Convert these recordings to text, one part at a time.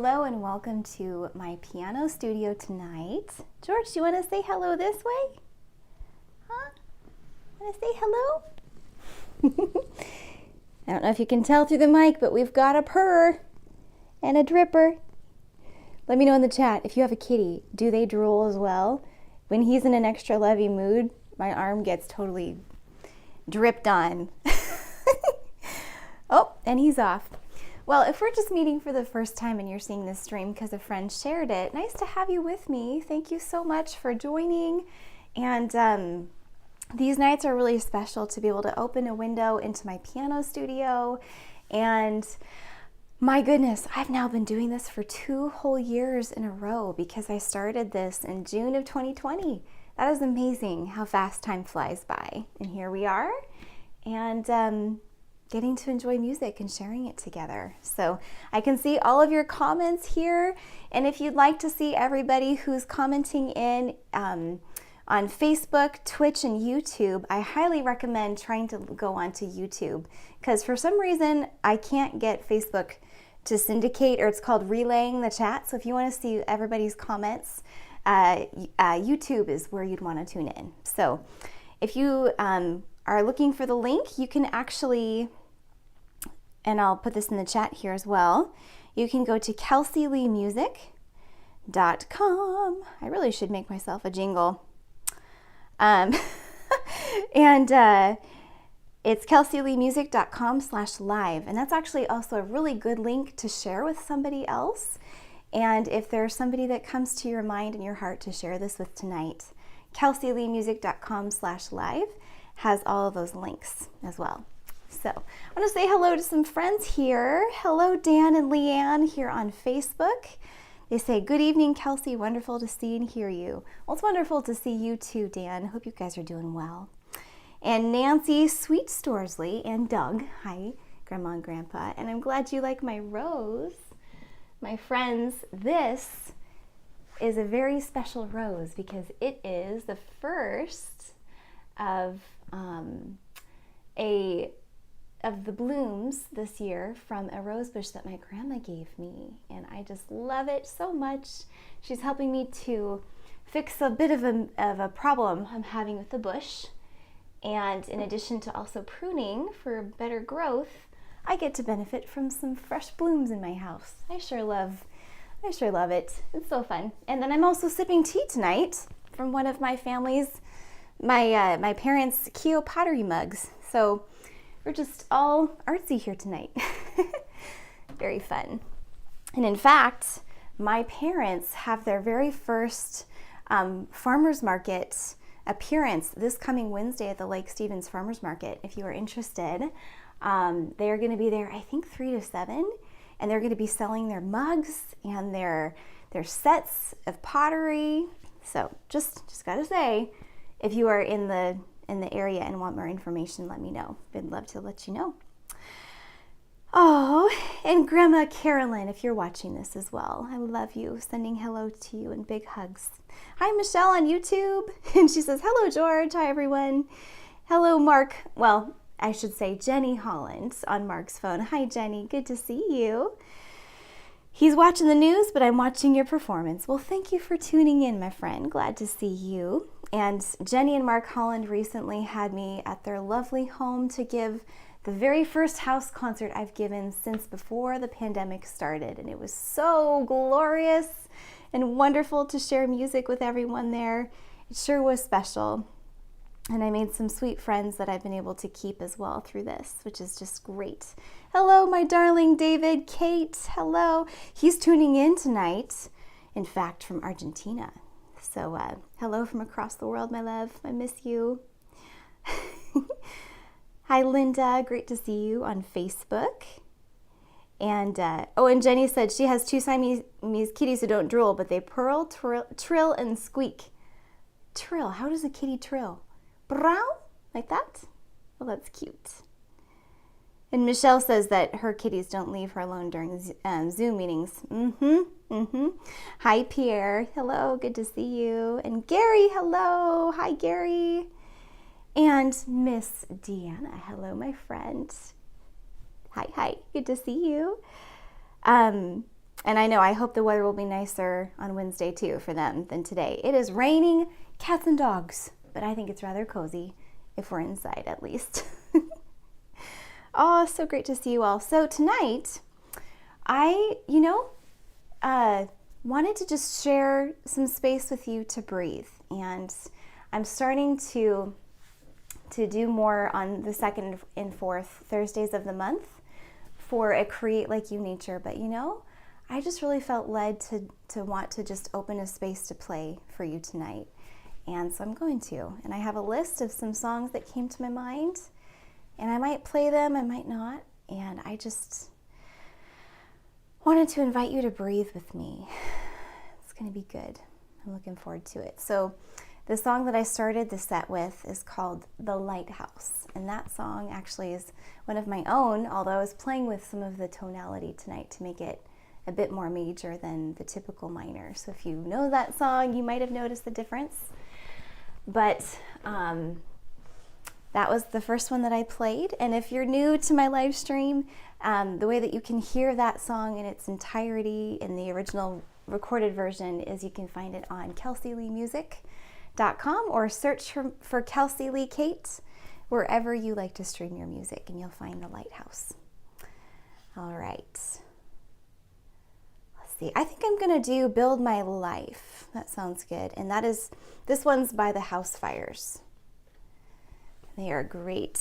Hello and welcome to my piano studio tonight. George, do you want to say hello this way? Huh? Want to say hello? I don't know if you can tell through the mic, but we've got a purr and a dripper. Let me know in the chat if you have a kitty. Do they drool as well? When he's in an extra lovey mood, my arm gets totally dripped on. Oh, and he's off. Well, if we're just meeting for the first time and you're seeing this stream because a friend shared it, nice to have you with me. Thank you so much for joining. And these nights are really special to be able to open a window into my piano studio. And my goodness, I've now been doing this for 2 whole years in a row because I started this in June of 2020. That is amazing how fast time flies by. And here we are. And getting to enjoy music and sharing it together. So I can see all of your comments here. And if you'd like to see everybody who's commenting in on Facebook, Twitch, and YouTube, I highly recommend trying to go onto YouTube because for some reason I can't get Facebook to syndicate, or it's called relaying the chat. So if you want to see everybody's comments, YouTube is where you'd want to tune in. So if you are looking for the link, you can actually, and I'll put this in the chat here as well, you can go to kelseyleemusic.com. I really should make myself a jingle. And it's kelseyleemusic.com/live. And that's actually also a really good link to share with somebody else. And if there's somebody that comes to your mind and your heart to share this with tonight, kelseyleemusic.com/live has all of those links as well. So I want to say hello to some friends here. Hello, Dan and Leanne here on Facebook. They say, good evening, Kelsey. Wonderful to see and hear you. Well, it's wonderful to see you too, Dan. Hope you guys are doing well. And Nancy Sweet Storsley and Doug. Hi, Grandma and Grandpa. And I'm glad you like my rose. My friends, this is a very special rose because it is the first of the blooms this year from a rose bush that my grandma gave me, and I just love it so much. She's helping me to fix a bit of a problem I'm having with the bush, and in addition to also pruning for better growth, I get to benefit from some fresh blooms in my house. I sure love it. It's so fun. And then I'm also sipping tea tonight from one of my family's my parents' Keo pottery mugs. So we're just all artsy here tonight. Very fun. And in fact, my parents have their very first farmers market appearance this coming Wednesday at the Lake Stevens Farmers Market. If you are interested, they're going to be there, I think 3 to 7, and they're going to be selling their mugs and their sets of pottery. So just gotta say, if you are in the area and want more information, let me know. I'd love to let you know. Oh, and Grandma Carolyn, if you're watching this as well, I love you. Sending hello to you and big hugs. Hi, Michelle on YouTube. And she says, hello, George. Hi, everyone. Hello, Mark. Well, I should say Jenny Holland on Mark's phone. Hi, Jenny. Good to see you. He's watching the news, but I'm watching your performance. Well, thank you for tuning in, my friend. Glad to see you. And Jenny and Mark Holland recently had me at their lovely home to give the very first house concert I've given since before the pandemic started. And it was so glorious and wonderful to share music with everyone there. It sure was special. And I made some sweet friends that I've been able to keep as well through this, which is just great. Hello, my darling David, Cate, hello. He's tuning in tonight, in fact, from Argentina. So hello from across the world, my love. I miss you. Hi, Linda. Great to see you on Facebook. And and Jenny said she has 2 Siamese kitties who don't drool, but they purr, trill, and squeak. Trill. How does a kitty trill? Brow? Like that? Well, that's cute. And Michelle says that her kitties don't leave her alone during Zoom meetings. Hi, Pierre. Hello, good to see you. And Gary, hello. Hi, Gary. And Miss Deanna, hello, my friend. Hi, good to see you. And I hope the weather will be nicer on Wednesday too for them than today. It is raining cats and dogs, but I think it's rather cozy if we're inside at least. Oh, so great to see you all. So tonight, I wanted to just share some space with you to breathe. And I'm starting to do more on the second and fourth Thursdays of the month for a Create Like You nature. But I just really felt led to want to just open a space to play for you tonight. And so I'm going to. And I have a list of some songs that came to my mind. And I might play them, I might not. And I just wanted to invite you to breathe with me. It's going to be good. I'm looking forward to it. So the song that I started the set with is called The Lighthouse. And that song actually is one of my own, although I was playing with some of the tonality tonight to make it a bit more major than the typical minor. So if you know that song, you might have noticed the difference. But that was the first one that I played. And if you're new to my live stream, the way that you can hear that song in its entirety in the original recorded version is you can find it on kelseyleemusic.com or search for Kelsey Lee Cate wherever you like to stream your music, and you'll find The Lighthouse. All right. Let's see. I think I'm going to do Build My Life. That sounds good. And this one's by the House Fires. They are great.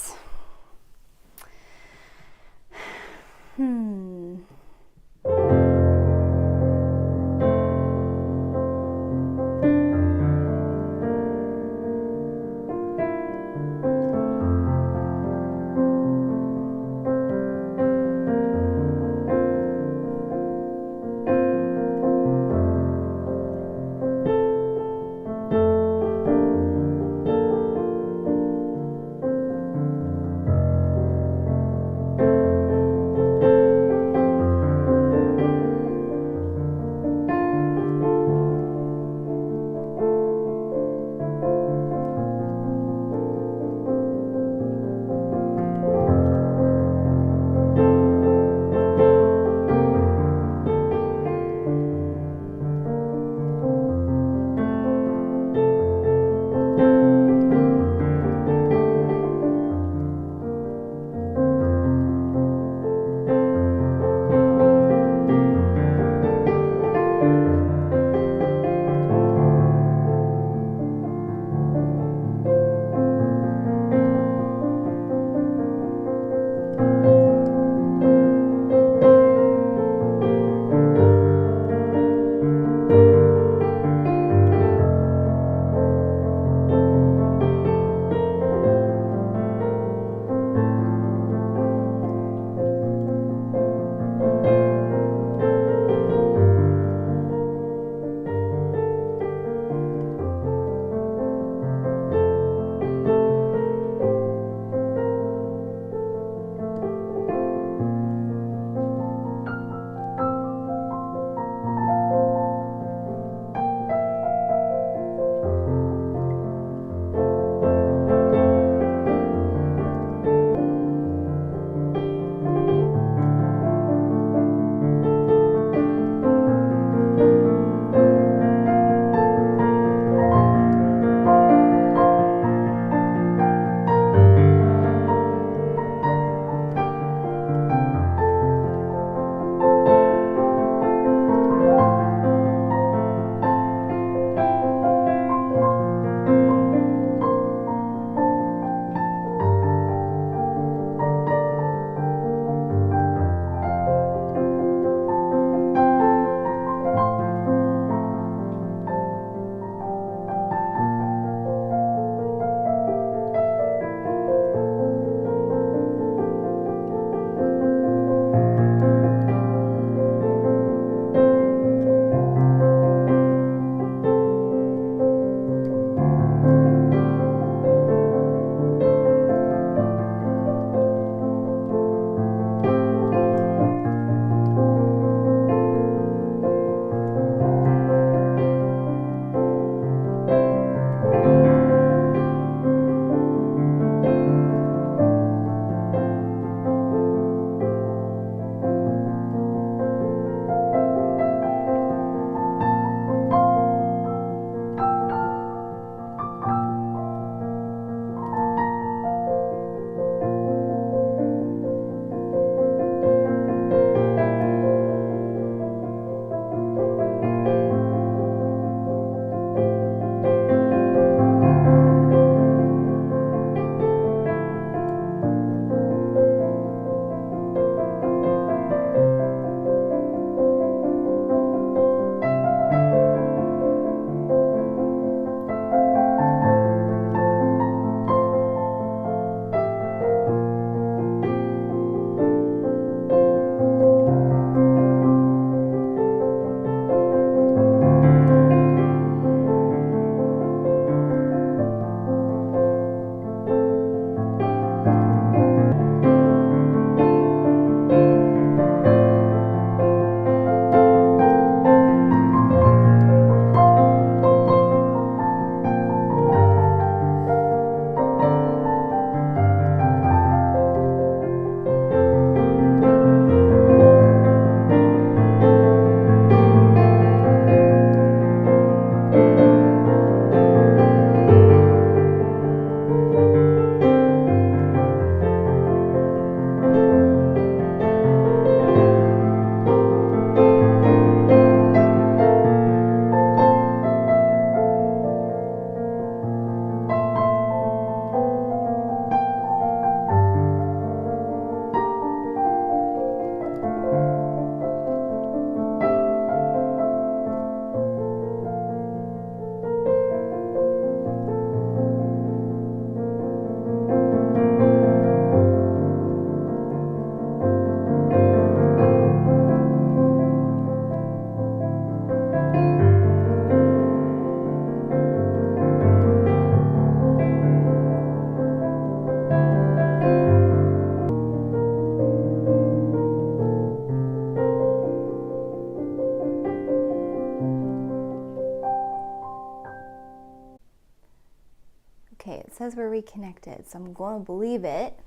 says we're reconnected, so I'm going to believe it.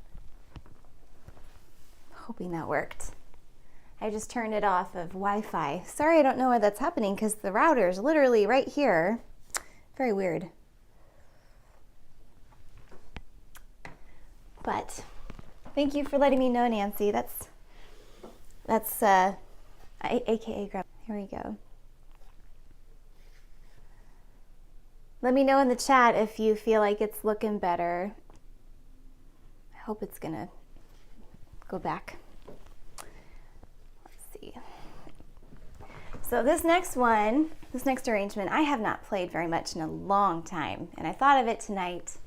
Hoping that worked. I just turned it off of Wi-Fi. Sorry, I don't know why that's happening because the router is literally right here. Very weird. But thank you for letting me know, Nancy. That's AKA grab. Here we go. Let me know in the chat if you feel like it's looking better. I hope it's gonna go back. Let's see. So this next arrangement, I have not played very much in a long time, and I thought of it tonight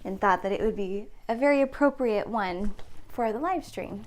and thought that it would be a very appropriate one for the live stream.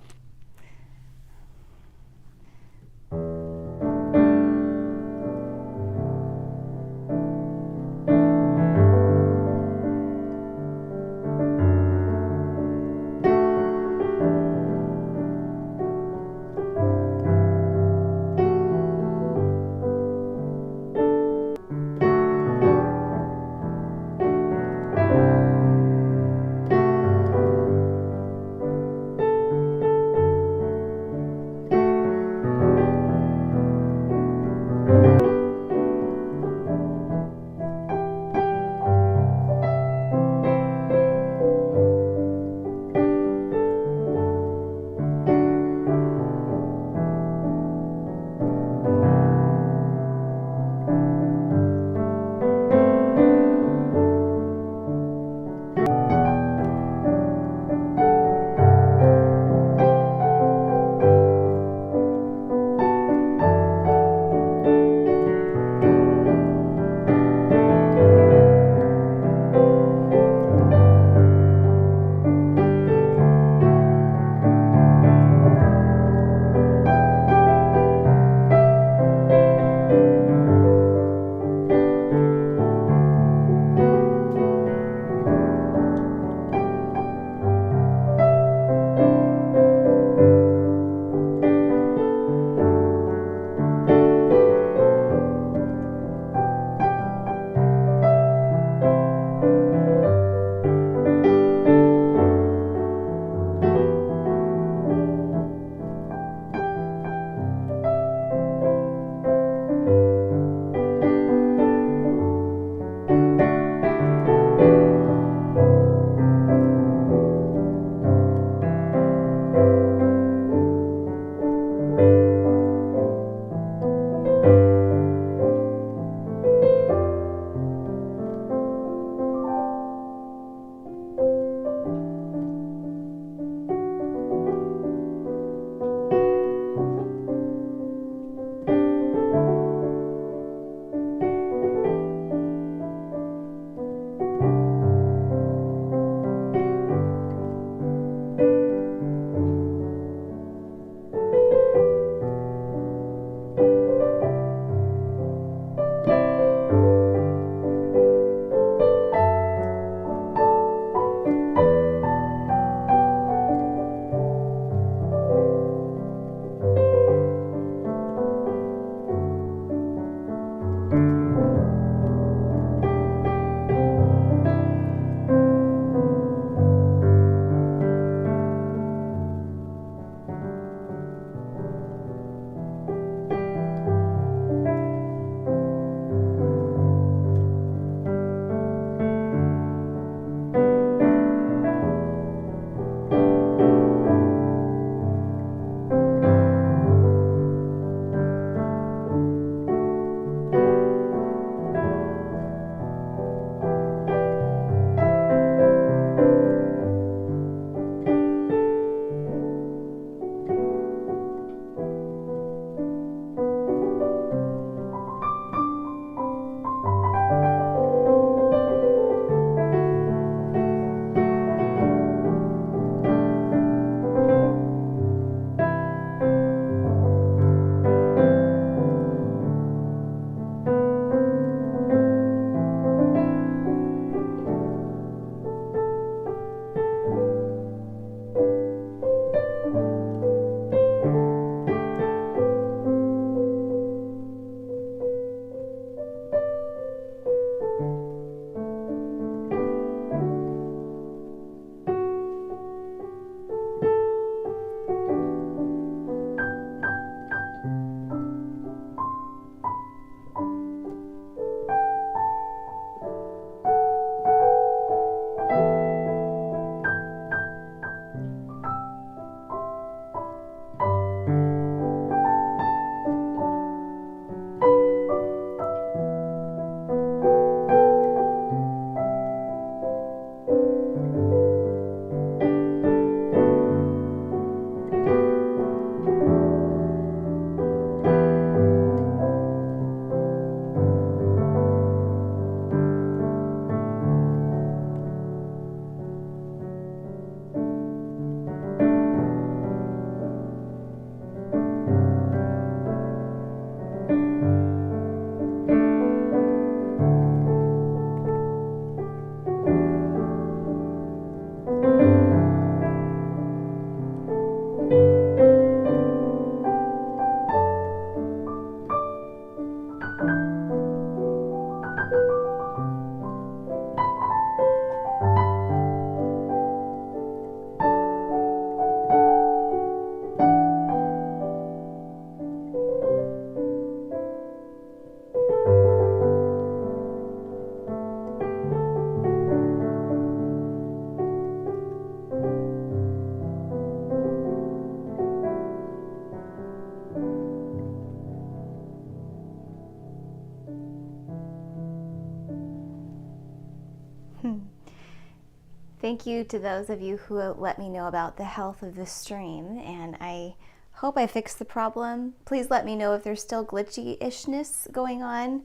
thank you to those of you who let me know about the health of the stream, and I hope I fixed the problem. Please let me know if there's still glitchy-ishness going on.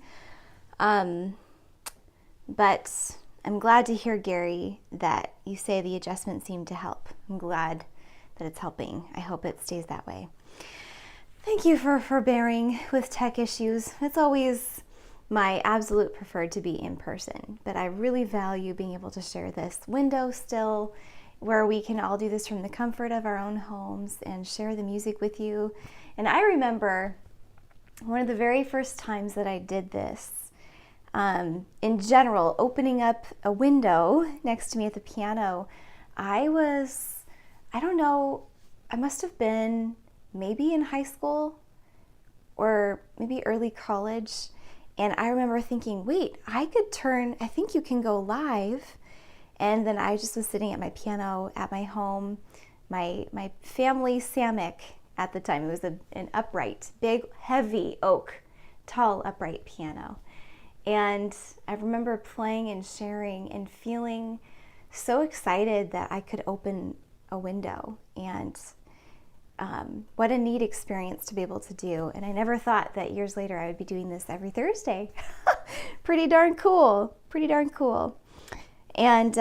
But I'm glad to hear, Gary, that you say the adjustment seemed to help. I'm glad that it's helping. I hope it stays that way. Thank you for bearing with tech issues. It's always my absolute preferred to be in person, but I really value being able to share this window still, where we can all do this from the comfort of our own homes and share the music with you. And I remember one of the very first times that I did this, in general, opening up a window next to me at the piano. I don't know, I must have been maybe in high school or maybe early college. And I remember thinking, wait, I think you can go live. And then I just was sitting at my piano at my home, my family Samick at the time. It was an upright, big, heavy oak, tall, upright piano. And I remember playing and sharing and feeling so excited that I could open a window. And what a neat experience to be able to do. And I never thought that years later I would be doing this every Thursday. Pretty darn cool. And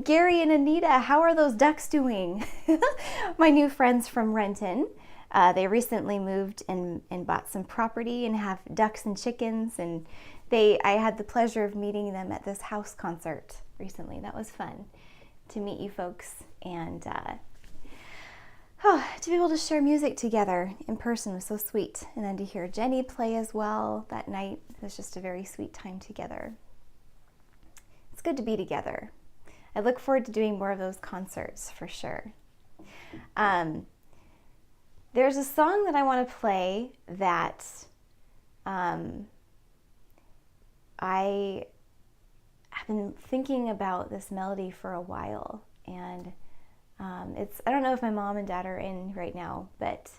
Gary and Anita, how are those ducks doing? My new friends from Renton. They recently moved and bought some property and have ducks and chickens. And I had the pleasure of meeting them at this house concert recently. That was fun to meet you folks and to be able to share music together in person was so sweet. And then to hear Jenny play as well that night was just a very sweet time together. It's good to be together. I look forward to doing more of those concerts for sure. There's a song that I want to play that I have been thinking about this melody for a while, and I don't know if my mom and dad are in right now, but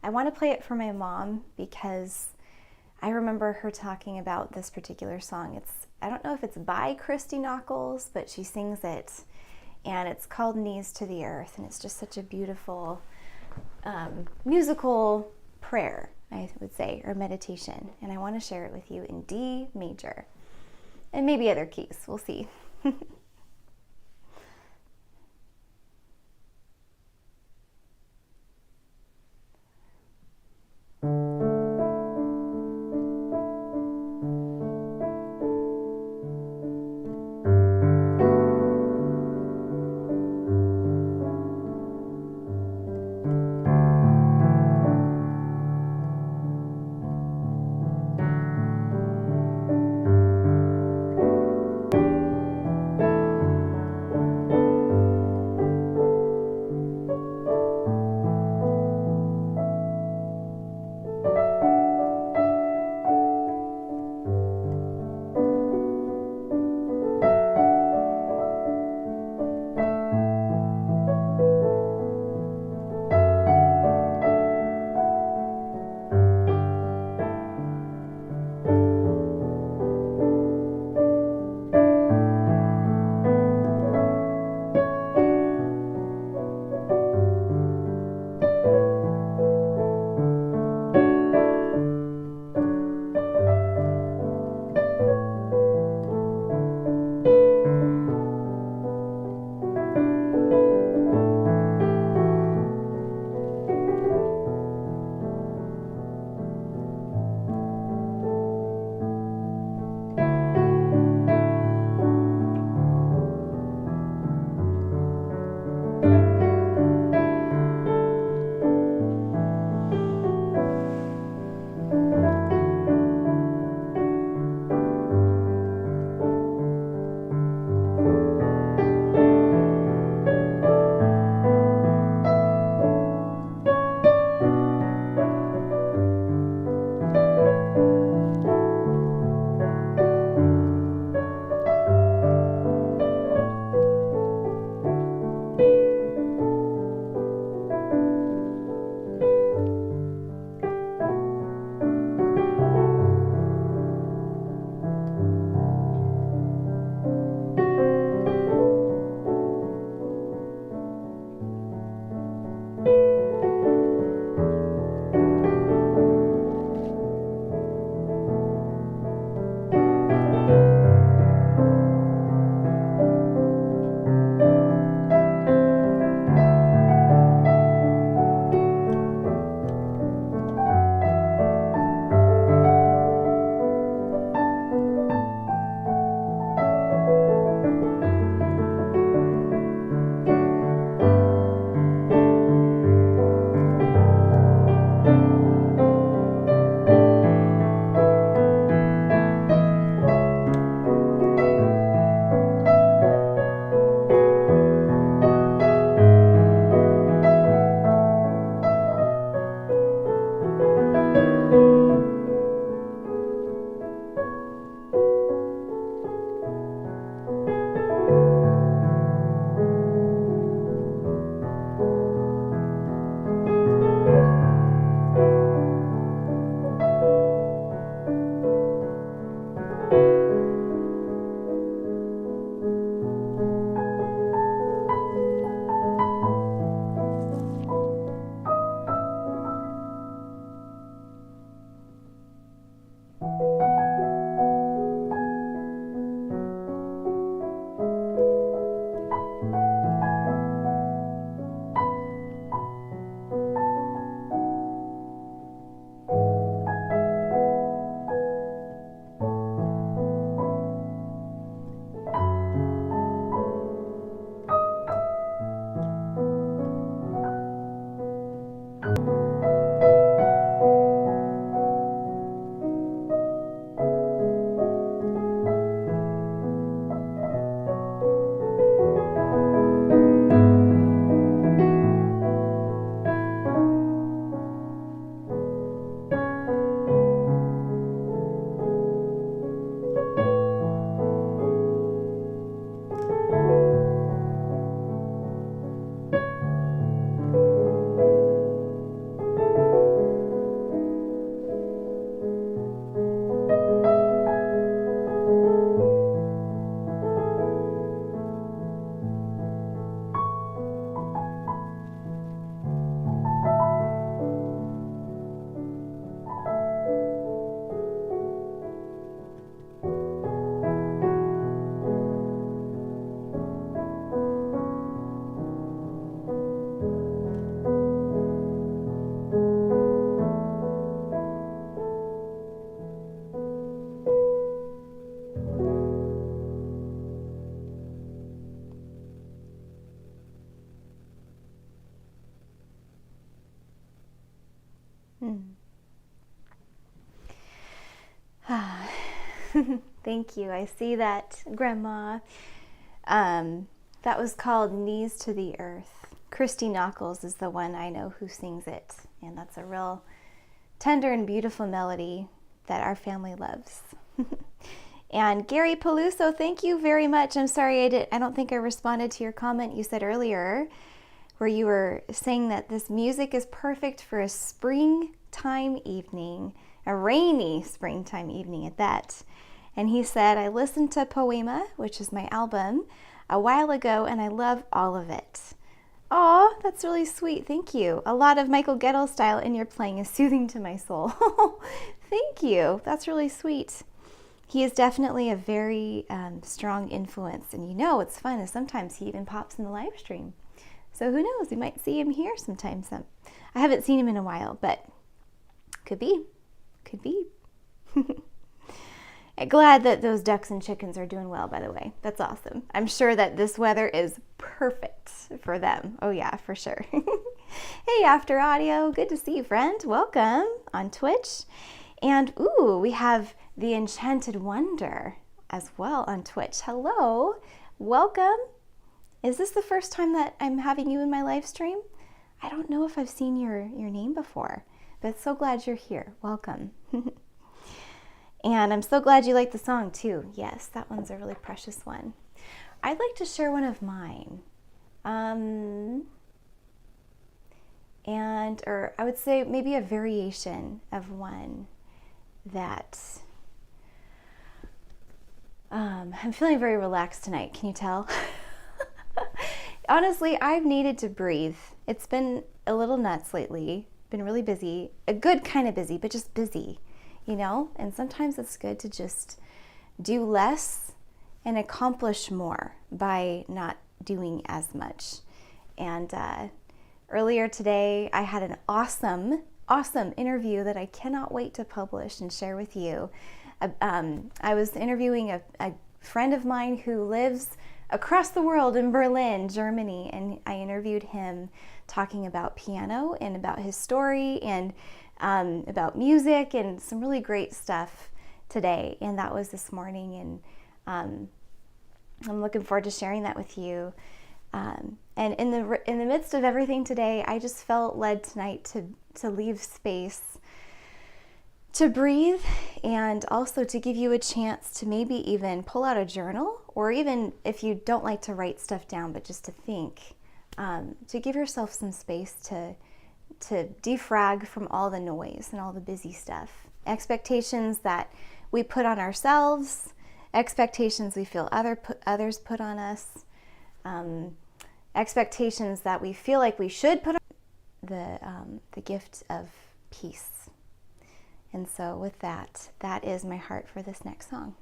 I want to play it for my mom because I remember her talking about this particular song. I don't know if it's by Christy Nockels, but she sings it, and it's called Knees to the Earth, and it's just such a beautiful musical prayer, I would say, or meditation, and I want to share it with you in D major, and maybe other keys. We'll see. Thank you. I see that, Grandma. That was called Knees to the Earth. Christy Knuckles is the one I know who sings it, and that's a real tender and beautiful melody that our family loves. And Gary Peluso, thank you very much. I'm sorry I don't think I responded to your comment you said earlier, where you were saying that this music is perfect for a springtime evening, a rainy springtime evening at that. And he said, I listened to Poema, which is my album, a while ago, and I love all of it. Aw, that's really sweet. Thank you. A lot of Michael Gettle style in your playing is soothing to my soul. Thank you. That's really sweet. He is definitely a very strong influence. And you know what's fun is sometimes he even pops in the live stream. So who knows? We might see him here sometime. I haven't seen him in a while, but could be. Could be. Glad that those ducks and chickens are doing well, by the way. That's awesome. I'm sure that this weather is perfect for them. Oh yeah, for sure. Hey, After Audio. Good to see you, friend. Welcome on Twitch. And ooh, we have the Enchanted Wonder as well on Twitch. Hello. Welcome. Is this the first time that I'm having you in my live stream? I don't know if I've seen your name before, but so glad you're here. Welcome. And I'm so glad you like the song too. Yes, that one's a really precious one. I'd like to share one of mine. Or I would say maybe a variation of one that I'm feeling very relaxed tonight. Can you tell? Honestly, I've needed to breathe. It's been a little nuts lately. Been really busy. A good kind of busy, but just busy, you know? And sometimes it's good to just do less and accomplish more by not doing as much. And earlier today, I had an awesome interview that I cannot wait to publish and share with you. I was interviewing a friend of mine who lives across the world in Berlin, Germany, and I interviewed him talking about piano and about his story and about music and some really great stuff today. And that was this morning, and I'm looking forward to sharing that with you. And in the midst of everything today, I just felt led tonight to leave space to breathe, and also to give you a chance to maybe even pull out a journal, or even if you don't like to write stuff down, but just to think, to give yourself some space to defrag from all the noise and all the busy stuff. Expectations that we put on ourselves, expectations we feel others put on us, expectations that we feel like we should put on, the gift of peace. And so with that is my heart for this next song.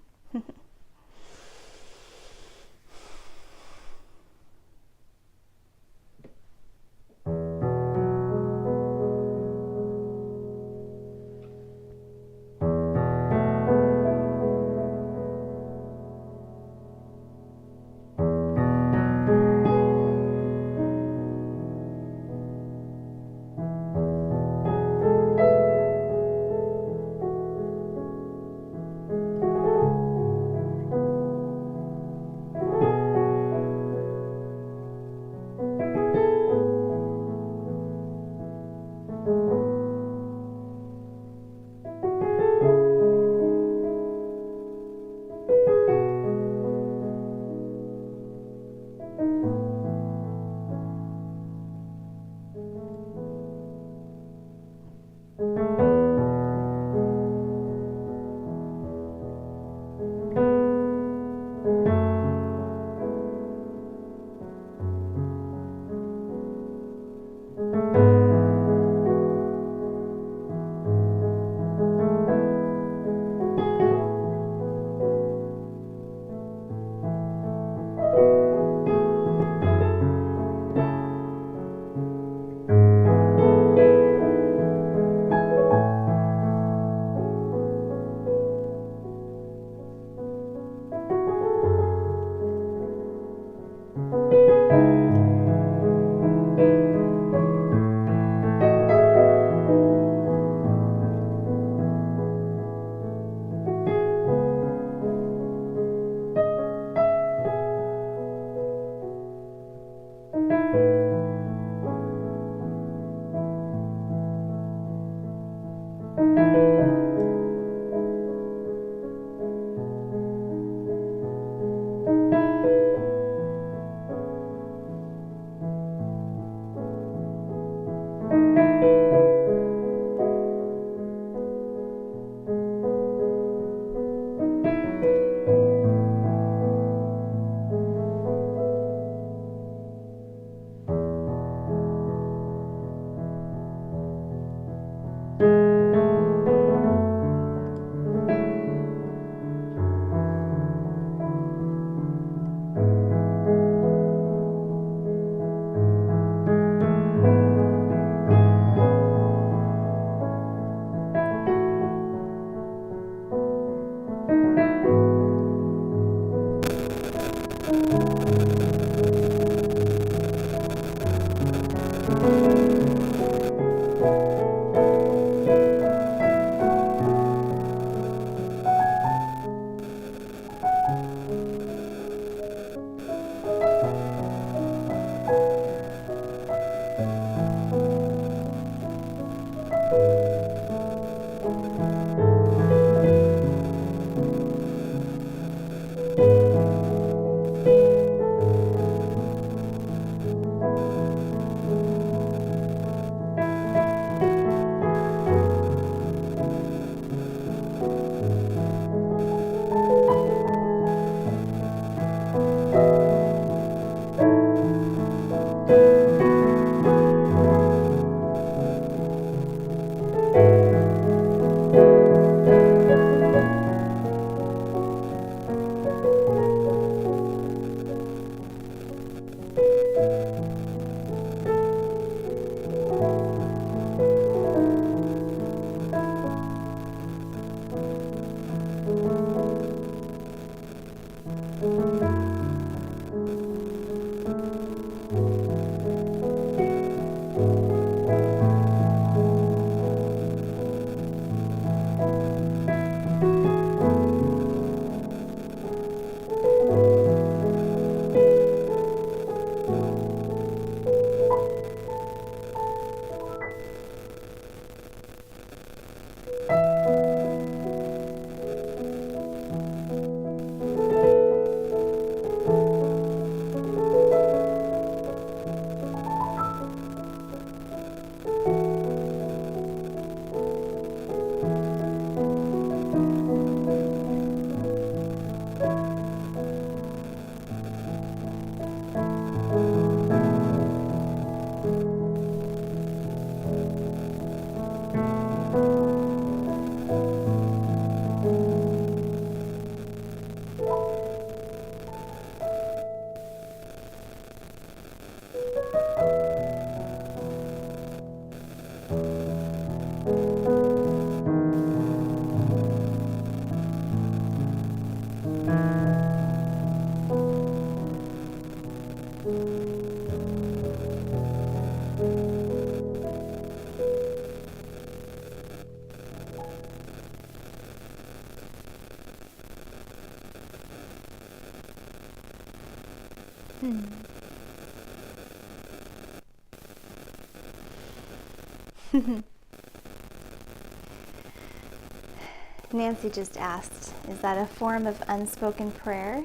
Nancy just asked, is that a form of unspoken prayer?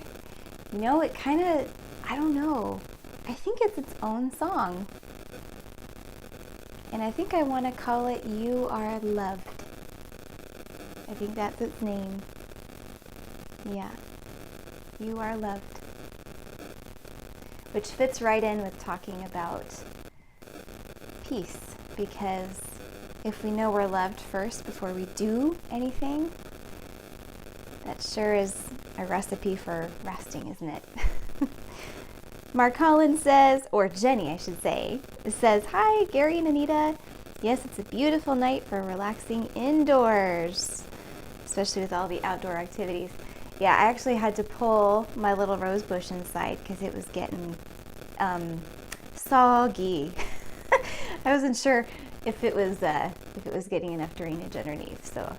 You know, it kind of, I don't know. I think it's its own song. And I think I want to call it You Are Loved. I think that's its name. Yeah. You are loved. Which fits right in with talking about peace, because if we know we're loved first before we do anything, that sure is a recipe for resting, isn't it? Mark Holland says, or Jenny I should say, says, hi Gary and Anita. Yes, it's a beautiful night for relaxing indoors, especially with all the outdoor activities. Yeah, I actually had to pull my little rose bush inside because it was getting soggy. I wasn't sure if it was getting enough drainage underneath. So,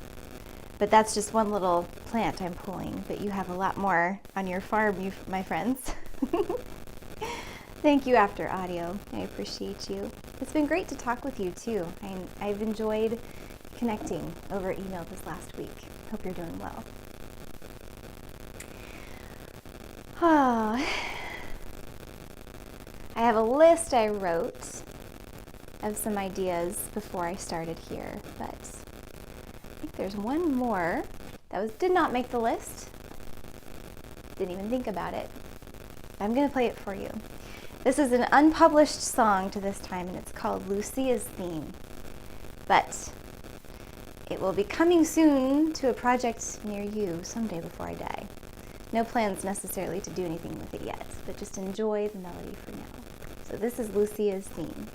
but that's just one little plant I'm pulling. But you have a lot more on your farm, my friends. Thank you, After Audio. I appreciate you. It's been great to talk with you too. I've enjoyed connecting over email this last week. Hope you're doing well. Oh, I have a list I wrote of some ideas before I started here, but I think there's one more that did not make the list. Didn't even think about it. I'm going to play it for you. This is an unpublished song to this time, and it's called Lucia's Theme. But it will be coming soon to a project near you someday before I die. No plans necessarily to do anything with it yet, but just enjoy the melody for now. So this is Lucia's Theme.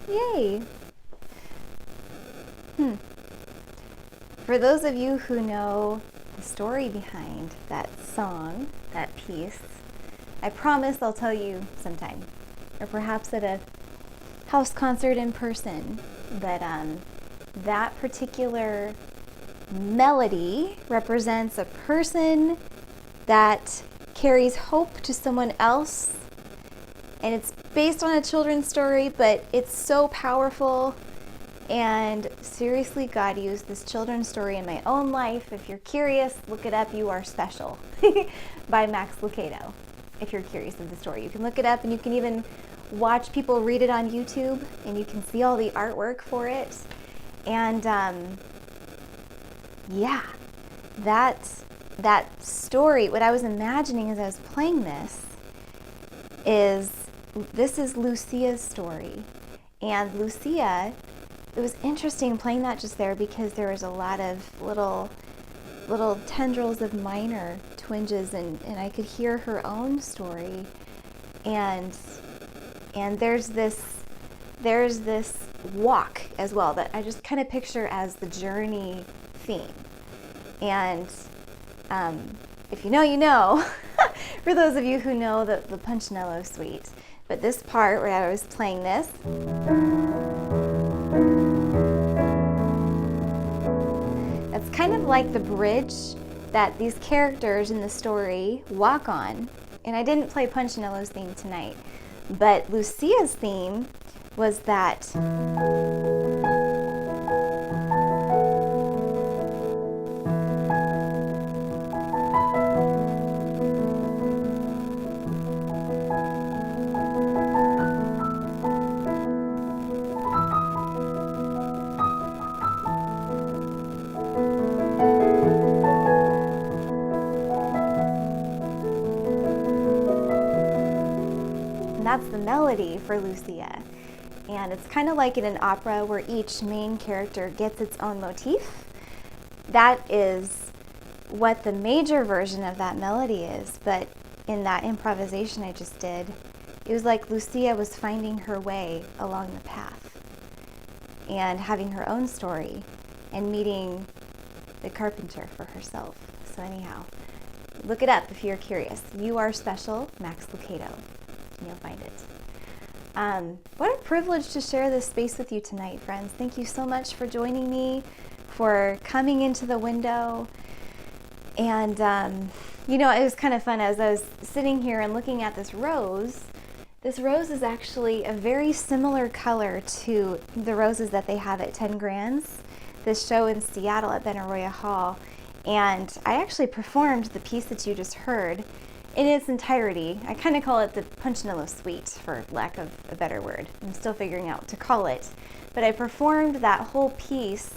Yay. For those of you who know the story behind that song, that piece, I promise I'll tell you sometime, or perhaps at a house concert in person. But that particular melody represents a person that carries hope to someone else, and it's based on a children's story, but it's so powerful. And seriously, God used this children's story in my own life. If you're curious, look it up. You Are Special by Max Lucado. If you're curious of the story, you can look it up, and you can even watch people read it on YouTube, and you can see all the artwork for it. And yeah, that story, what I was imagining as I was playing this is Lucia's story. And Lucia, it was interesting playing that just there because there was a lot of little tendrils of minor twinges, and I could hear her own story. And there's this walk as well that I just kind of picture as the journey theme. And if you know, you know. For those of you who know the Punchinello suite. But this part where I was playing this, that's kind of like the bridge that these characters in the story walk on. And I didn't play Punchinello's theme tonight, but Lucia's theme was that that's the melody for Lucia. And it's kind of like in an opera where each main character gets its own motif. That is what the major version of that melody is. But in that improvisation I just did, it was like Lucia was finding her way along the path and having her own story and meeting the carpenter for herself. So anyhow, look it up if you're curious. You Are Special, Max Lucado. You'll find it. What a privilege to share this space with you tonight, friends. Thank you so much for joining me, for coming into the window. And, it was kind of fun as I was sitting here and looking at this rose. This rose is actually a very similar color to the roses that they have at 10 Grands, this show in Seattle at Benaroya Hall. And I actually performed the piece that you just heard in its entirety. I kind of call it the Punchinello Suite, for lack of a better word. I'm still figuring out what to call it. But I performed that whole piece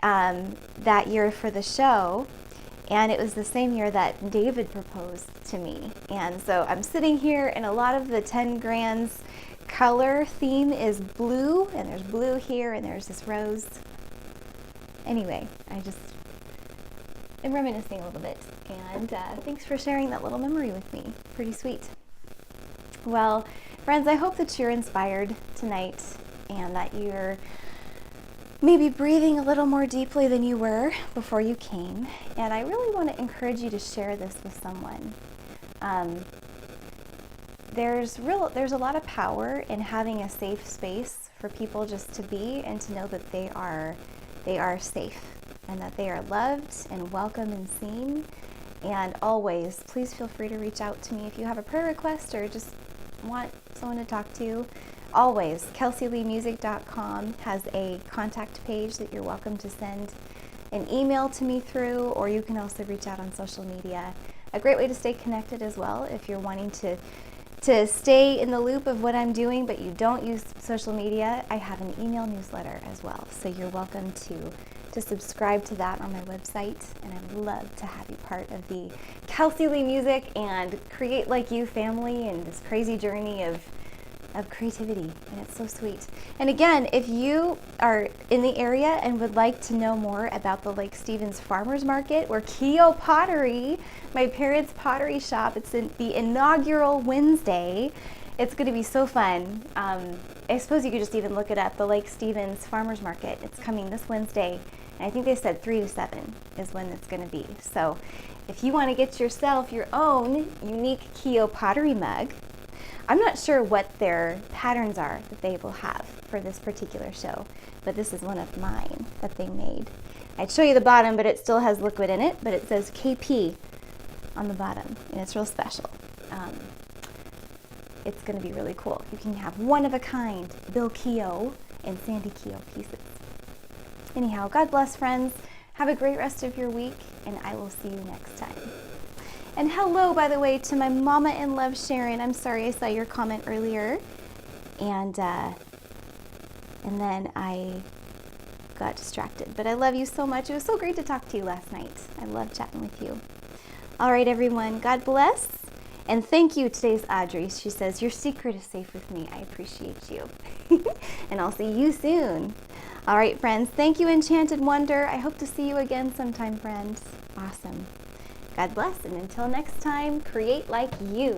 that year for the show, and it was the same year that David proposed to me. And so I'm sitting here, and a lot of the 10 Grands color theme is blue, and there's blue here, and there's this rose. Anyway, I'm reminiscing a little bit, and thanks for sharing that little memory with me. Pretty sweet. Well, friends, I hope that you're inspired tonight and that you're maybe breathing a little more deeply than you were before you came. And I really want to encourage you to share this with someone. There's a lot of power in having a safe space for people just to be and to know that they are safe, and that they are loved and welcome and seen. And always, please feel free to reach out to me if you have a prayer request or just want someone to talk to. Always, KelseyLeeMusic.com has a contact page that you're welcome to send an email to me through, or you can also reach out on social media. A great way to stay connected as well if you're wanting to stay in the loop of what I'm doing but you don't use social media. I have an email newsletter as well, so you're welcome to subscribe to that on my website, and I'd love to have you part of the Kelsey Lee Music and Create Like You family and this crazy journey of of creativity, and it's so sweet. And again, if you are in the area and would like to know more about the Lake Stevens Farmers Market or Keo Pottery, my parents' pottery shop, it's in the inaugural Wednesday. It's going to be so fun. I suppose you could just even look it up, the Lake Stevens Farmers Market. It's coming this Wednesday, and I think they said 3 to 7 is when it's going to be. So if you want to get yourself your own unique Keo pottery mug, I'm not sure what their patterns are that they will have for this particular show, but this is one of mine that they made. I'd show you the bottom, but it still has liquid in it, but it says KP on the bottom, and it's real special. It's going to be really cool. You can have one-of-a-kind Bill Keo and Sandy Keo pieces. Anyhow, God bless, friends. Have a great rest of your week, and I will see you next time. And hello, by the way, to my mama in love, Sharon. I'm sorry I saw your comment earlier, and then I got distracted. But I love you so much. It was so great to talk to you last night. I love chatting with you. All right, everyone. God bless. And thank you, today's Audrey. She says, your secret is safe with me. I appreciate you. And I'll see you soon. All right, friends. Thank you, Enchanted Wonder. I hope to see you again sometime, friends. Awesome. God bless, and until next time, create like you.